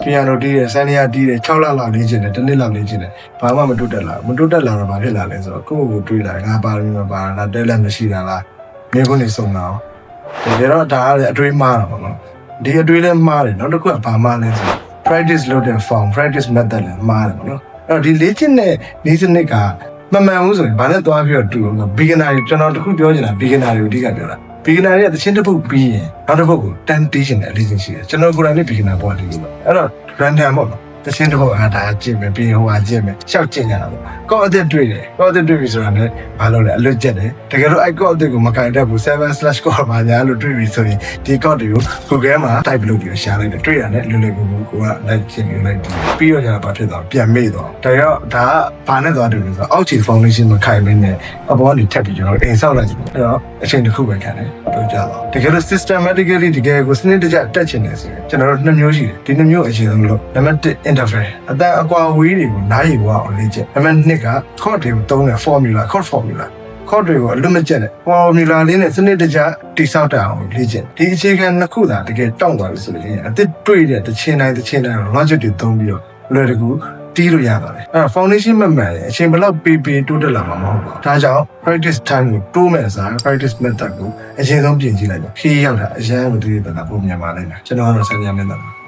piano တီးတယ် senior တီးတယ်6လလောက်လေ့ကျင့်တယ်တစ်နှစ်လောက်လေ့ကျင့်တယ်ဘာမှမတိုးတက်လာမတိုးတက်လာတော့ဘာဖြစ်လာလဲဆိုတော့ကိုယ့်ကိုယ်တွေးလာငါပါရမီမပါလားတဲလက်မရှိတာလားမျိုးခုနေစုံလာအောင်တကယ်တော့ဒါကလည်းအတွေးမှားတာပေါ့နော်ဒီအတွေးလည်းမှားတယ်နောက်တစ်ခုကဘာမှားလဲဆို practice လုပ်တဲ့ form practice method လည်းမှားတယ်ပေါ့နော်အဲ့တော့ဒီလေ့ကျင့်တဲ့နေ့စနစ်ကမမှန်ဘူးဆိုရင်ဘာနဲ့သွားပြီးတော့တူလို့ beginner တွေကျွန်တော်တခုပြောချင်တာ beginner တွေကိုအဓိကပြောတာ beginner တွေကတခြင်းတစ်ပုတ်ပြီးရင်နောက်တစ်ပုတ်ကိုတန်းတီးချင်တဲ့အလေးချင်းရှိတယ်ကျွန်တော်ကိုယ်တိုင်လည်း beginner ပေါ့ဒီလိုပဲအဲ့တော့ random ပေါ့နော်တခြင်းတစ်ပုတ်အားဒါကြည့်မယ်ပြီးဟိုဟာကြည့်မယ်ရှောက်ကြည့်ကြတာပေါ့ကော့အသက်တွေ့တယ်ကော့အသက်တွေ့ပြီဆိုတာလည်းဘာလို့လဲအလွတ်ကျက်တယ်တကယ်လို့အဲ့ကော့အသက်ကိုမကင်တတ်ဘူး 7/core ပါညာလို့တွေ့ပြီဆိုရင်ဒီကော့တွေကို Google မှာ type လုပ်ပြီးရှာလိုက်တယ်တွေ့ရတယ်လွယ်လွယ်ကူကူကိုကလိုက်ကြည့်နေလိုက်ပြီးတော့ကျတော့ဘာဖြစ်သွားပြန်မေ့သွားဒါရောဒါကဘာနဲ့သွားတယ်လို့ဆိုတော့အောက်ခြေ foundation မခိုင်မင်းနဲ့အပေါ်ကနေထပ်ပြီးကျွန်တော်အိမ်ဆောက်လိုက်ကြည့်အဲ့တော့အချိန်တစ်ခုပဲခံတယ်ပြောကြတော့တကယ်လို့ systematically တကယ်ကိုစနစ်တကျတက်ချင်တယ်ဆိုရင်ကျွန်တော်တို့2မျိုးရှိတယ်ဒီ2မျိုးအရင်ဆုံးလို့နံပါတ်1 interface အတန်အကွာဝေးတွေကိုနားရည်ဝအောင်လေ့ကျင့်နံပါတ်2က chord တွေကိုသုံးတဲ့ formula chord formula chord တွေကိုအလွတ်မကျက်တဲ့ formula လေးနဲ့စနစ်တကျတိဆောက်တတ်အောင်လေ့ကျင့်ဒီအခြေခံ2ခုသာတကယ်တောင့်သွားပြီဆိုရင်အသစ်တွေ့တဲ့တစ်ချင်းတိုင်း logic တွေသုံးပြီးတော့လွယ်တကူတီးလို့ရပါတယ်အဲ့ foundation မမှန်ရင်အချိန်ဘယ်လောက်ပေးတိုးတက်လာမှာမဟုတ်ပါဘူးဒါကြောင့် practice time ကိုတိုးမဲ့အစား practice method ကိုအရင်ဆုံးပြင်ကြည့်လိုက်ပါခီးရောက်တာအရင်ကတည်းကပုံမြန်ပါလိမ့်မယ်ကျွန်တော်ကတော့ဆန်းရမ်းနေတာ